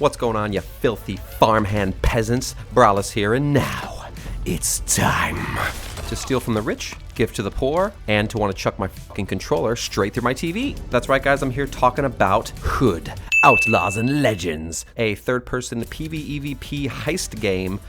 What's going on, you filthy farmhand peasants? Bralus here, and now it's time to steal from the rich, give to the poor, and to want to chuck my fucking controller straight through my TV. That's right, guys, I'm here talking about Hood, Outlaws and Legends, a third-person PvEvP heist game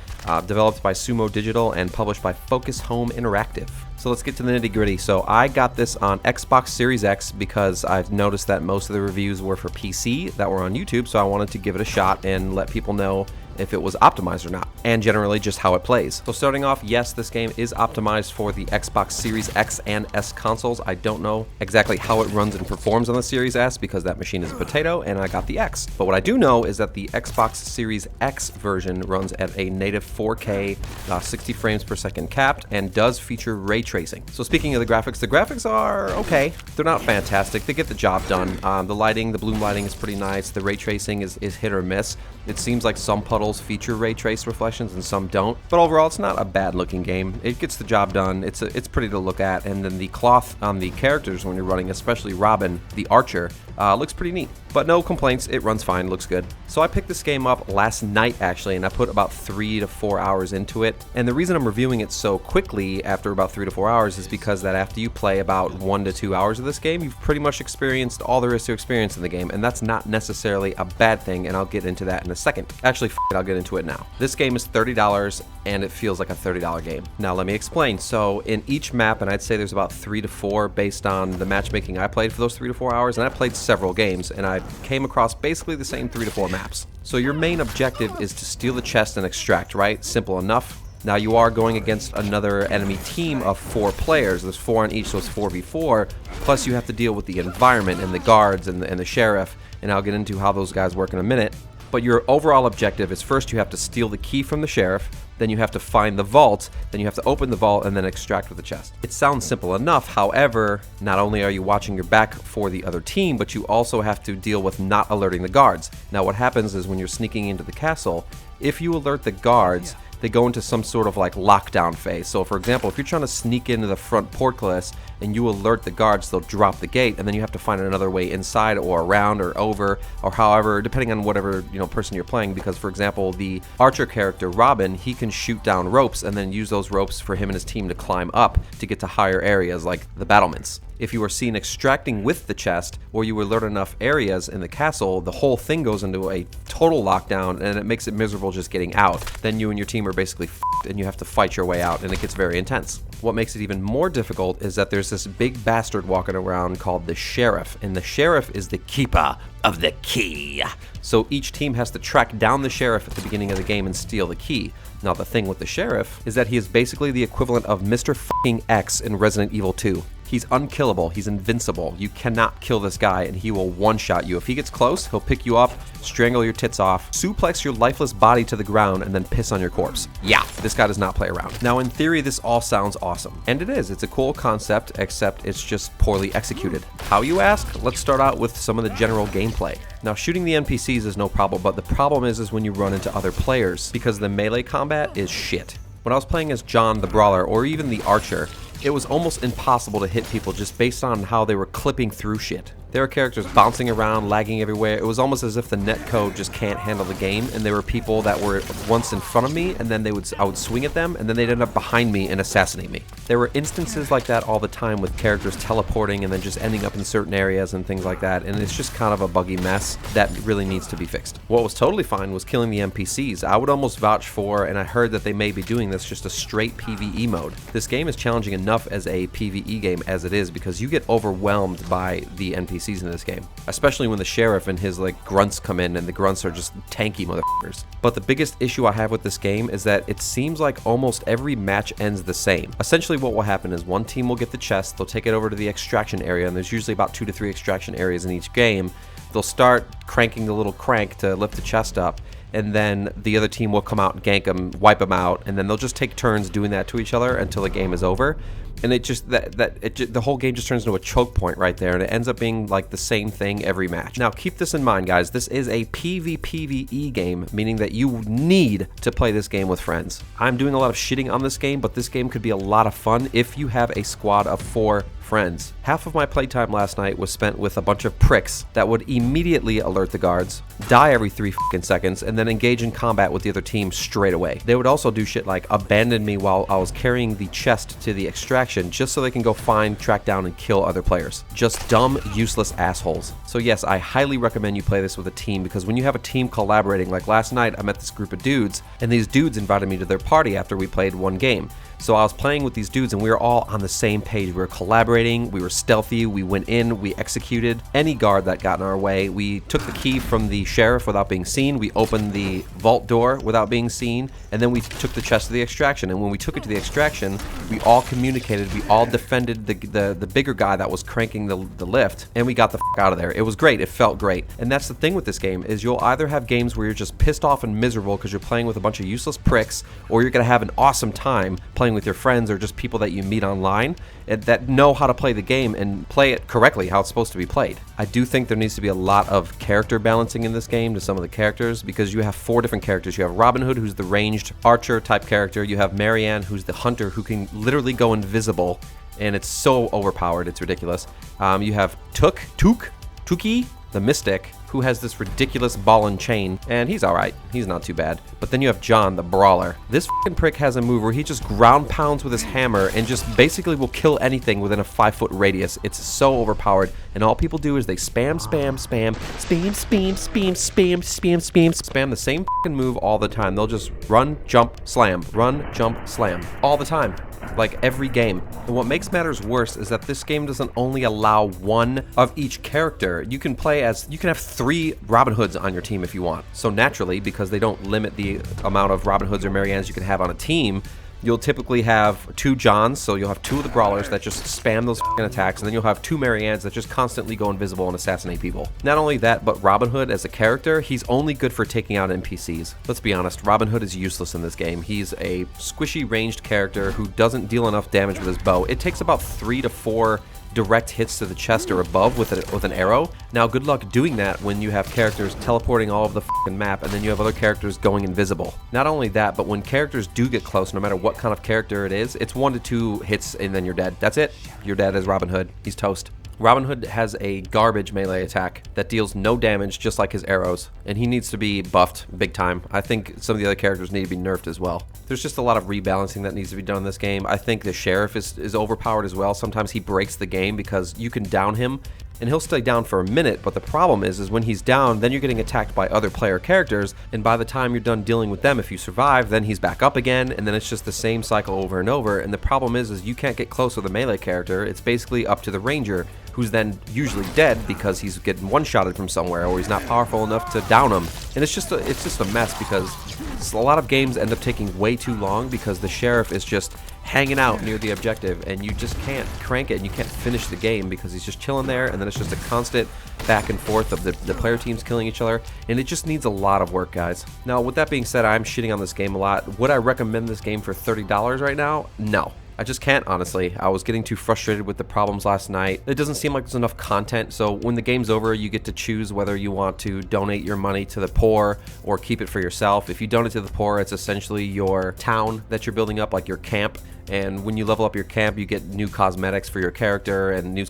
developed by Sumo Digital and published by Focus Home Interactive. So let's get to the nitty-gritty. So I got this on Xbox Series X because I've noticed that most of the reviews were for PC that were on YouTube, so I wanted to give it a shot and let people know if it was optimized or not, and generally just how it plays. So starting off, yes, this game is optimized for the Xbox Series X and S consoles. I don't know exactly how it runs and performs on the Series S because that machine is a potato and I got the X. But what I do know is that the Xbox Series X version runs at a native 4K 60 frames per second capped and does feature ray tracing. So speaking of the graphics are okay. They're not fantastic. They get the job done. The lighting, the bloom lighting is pretty nice. The ray tracing is hit or miss. It seems like some puddles feature ray trace reflections and some don't, but overall it's not a bad looking game. It gets the job done. It's pretty to look at, and then the cloth on the characters when you're running, especially Robin the archer, looks pretty neat. But no complaints, it runs fine, looks good. So I picked this game up last night actually, and I put about 3 to 4 hours into it. And the reason I'm reviewing it so quickly after about 3 to 4 hours is because that after you play about 1 to 2 hours of this game, you've pretty much experienced all there is to experience in the game, and that's not necessarily a bad thing, and I'll get into that in a second. Actually, I'll get into it now. This game is $30 and it feels like a $30 game. Now let me explain. So in each map, and I'd say there's about 3 to 4 based on the matchmaking I played for those 3 to 4 hours, and I played several games and I came across basically the same 3 to 4 maps. So your main objective is to steal the chest and extract, right? Simple enough. Now you are going against another enemy team of 4 players. There's 4 on each, so it's 4v4. Plus you have to deal with the environment and the guards and the sheriff, and I'll get into how those guys work in a minute. But your overall objective is first you have to steal the key from the sheriff, then you have to find the vault, then you have to open the vault, and then extract with the chest. It sounds simple enough, however, not only are you watching your back for the other team, but you also have to deal with not alerting the guards. Now what happens is when you're sneaking into the castle, if you alert the guards, they go into some sort of like lockdown phase. So for example, if you're trying to sneak into the front portcullis and you alert the guards, they'll drop the gate, and then you have to find another way inside or around or over or however, depending on whatever person you're playing. Because for example, the archer character Robin, he can shoot down ropes and then use those ropes for him and his team to climb up to get to higher areas like the battlements. If you are seen extracting with the chest, or you alert enough areas in the castle, the whole thing goes into a total lockdown, and it makes it miserable just getting out. Then you and your team are basically f***ed, and you have to fight your way out, and it gets very intense. What makes it even more difficult is that there's this big bastard walking around called the sheriff, and the sheriff is the keeper of the key. So each team has to track down the sheriff at the beginning of the game and steal the key. Now the thing with the sheriff is that he is basically the equivalent of Mr. fucking X in Resident Evil 2. He's unkillable, he's invincible. You cannot kill this guy and he will one-shot you. If he gets close, he'll pick you up, strangle your tits off, suplex your lifeless body to the ground, and then piss on your corpse. Yeah, this guy does not play around. Now in theory, this all sounds awesome. And it is, it's a cool concept, except it's just poorly executed. How, you ask? Let's start out with some of the general gameplay. Now shooting the NPCs is no problem, but the problem is when you run into other players, because the melee combat is shit. When I was playing as John the Brawler, or even the Archer, it was almost impossible to hit people just based on how they were clipping through shit. There were characters bouncing around, lagging everywhere. It was almost as if the netcode just can't handle the game, and there were people that were once in front of me, and then I would swing at them, and then they'd end up behind me and assassinate me. There were instances like that all the time with characters teleporting and then just ending up in certain areas and things like that, and it's just kind of a buggy mess that really needs to be fixed. What was totally fine was killing the NPCs. I would almost vouch for, and I heard that they may be doing this, just a straight PvE mode. This game is challenging enough as a PvE game as it is because you get overwhelmed by the NPCs in this game, especially when the sheriff and his like grunts come in, and the grunts are just tanky motherfuckers. But the biggest issue I have with this game is that it seems like almost every match ends the same. Essentially what will happen is one team will get the chest, they'll take it over to the extraction area, and there's usually about 2 to 3 extraction areas in each game. They'll start cranking the little crank to lift the chest up, and then the other team will come out and gank them, wipe them out, and then they'll just take turns doing that to each other until the game is over. And it just the whole game just turns into a choke point right there, and it ends up being like the same thing every match. Now keep this in mind, guys. This is a PvPvE game, meaning that you need to play this game with friends. I'm doing a lot of shitting on this game, but this game could be a lot of fun if you have a squad of 4 friends. Half of my playtime last night was spent with a bunch of pricks that would immediately alert the guards, die every 3 fucking seconds, and then engage in combat with the other team straight away. They would also do shit like abandon me while I was carrying the chest to the extraction just so they can go find, track down, and kill other players. Just dumb, useless assholes. So yes, I highly recommend you play this with a team, because when you have a team collaborating, like last night I met this group of dudes, and these dudes invited me to their party after we played one game. So I was playing with these dudes and we were all on the same page. We were collaborating, we were stealthy, we went in, we executed any guard that got in our way. We took the key from the sheriff without being seen, we opened the vault door without being seen, and then we took the chest to the extraction. And when we took it to the extraction, we all communicated, we all defended the bigger guy that was cranking the lift, and we got the fuck out of there. It was great, it felt great. And that's the thing with this game, is you'll either have games where you're just pissed off and miserable because you're playing with a bunch of useless pricks, or you're gonna have an awesome time playing with your friends or just people that you meet online that know how to play the game and play it correctly, how it's supposed to be played. I do think there needs to be a lot of character balancing in this game to some of the characters, because you have 4 different characters. You have Robin Hood, who's the ranged archer type character. You have Marianne, who's the hunter, who can literally go invisible, and it's so overpowered, it's ridiculous. You have Tuki, the mystic, who has this ridiculous ball and chain, and he's alright. He's not too bad. But then you have John, the brawler. This fucking prick has a move where he just ground pounds with his hammer and just basically will kill anything within a 5-foot radius. It's so overpowered, and all people do is they spam the same fucking move all the time. They'll just run, jump, slam, all the time. Like every game. And what makes matters worse is that this game doesn't only allow 1 of each character. You can have 3 Robin Hoods on your team if you want. So naturally, because they don't limit the amount of Robin Hoods or Mariannes you can have on a team, you'll typically have 2 Johns, so you'll have 2 of the brawlers that just spam those fucking attacks, and then you'll have 2 Mariannes that just constantly go invisible and assassinate people. Not only that, but Robin Hood as a character, he's only good for taking out NPCs. Let's be honest, Robin Hood is useless in this game. He's a squishy ranged character who doesn't deal enough damage with his bow. It takes about 3 to 4 direct hits to the chest or above with an arrow. Now, good luck doing that when you have characters teleporting all over the fucking map, and then you have other characters going invisible. Not only that, but when characters do get close, no matter what kind of character it is, it's 1 to 2 hits and then you're dead. That's it. You're dead as Robin Hood. He's toast. Robin Hood has a garbage melee attack that deals no damage, just like his arrows, and he needs to be buffed big time. I think some of the other characters need to be nerfed as well. There's just a lot of rebalancing that needs to be done in this game. I think the sheriff is overpowered as well. Sometimes he breaks the game because you can down him and he'll stay down for a minute, but the problem is when he's down, then you're getting attacked by other player characters, and by the time you're done dealing with them, if you survive, then he's back up again, and then it's just the same cycle over and over. And the problem is you can't get close with a melee character. It's basically up to the ranger, who's then usually dead because he's getting one-shotted from somewhere, or he's not powerful enough to down him. And it's just a mess, because a lot of games end up taking way too long because the sheriff is just hanging out near the objective, and you just can't crank it, and you can't finish the game because he's just chilling there, and then it's just a constant back and forth of the player teams killing each other, and it just needs a lot of work, guys. Now, with that being said, I'm shitting on this game a lot. Would I recommend this game for $30 right now? No. I just can't, honestly. I was getting too frustrated with the problems last night. It doesn't seem like there's enough content, so when the game's over, you get to choose whether you want to donate your money to the poor or keep it for yourself. If you donate to the poor, it's essentially your town that you're building up, like your camp. And when you level up your camp, you get new cosmetics for your character and new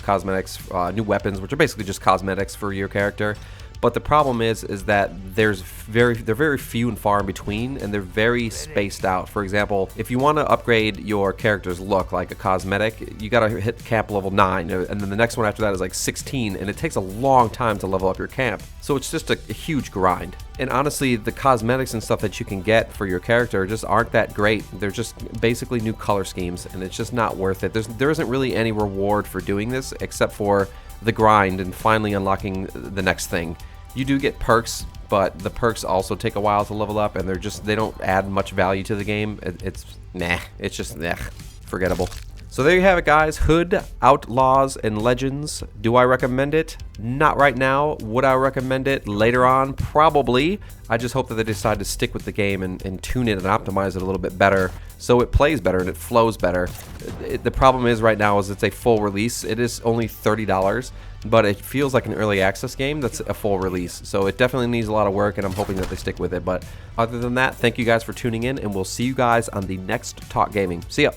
weapons, which are basically just cosmetics for your character. But the problem is that they're very few and far in between, and they're very spaced out. For example, if you want to upgrade your character's look, like a cosmetic, you gotta hit camp level 9, and then the next one after that is like 16, and it takes a long time to level up your camp. So it's just a huge grind. And honestly, the cosmetics and stuff that you can get for your character just aren't that great. They're just basically new color schemes, and it's just not worth it. There isn't really any reward for doing this except for the grind and finally unlocking the next thing. You do get perks, but the perks also take a while to level up, and they don't add much value to the game. It's just forgettable. So there you have it, guys. Hood, Outlaws, and Legends. Do I recommend it? Not right now. Would I recommend it later on? Probably. I just hope that they decide to stick with the game and tune it and optimize it a little bit better so it plays better and it flows better. The problem is right now is it's a full release. It is only $30, but it feels like an early access game that's a full release. So it definitely needs a lot of work, and I'm hoping that they stick with it. But other than that, thank you guys for tuning in, and we'll see you guys on the next Talk Gaming. See ya.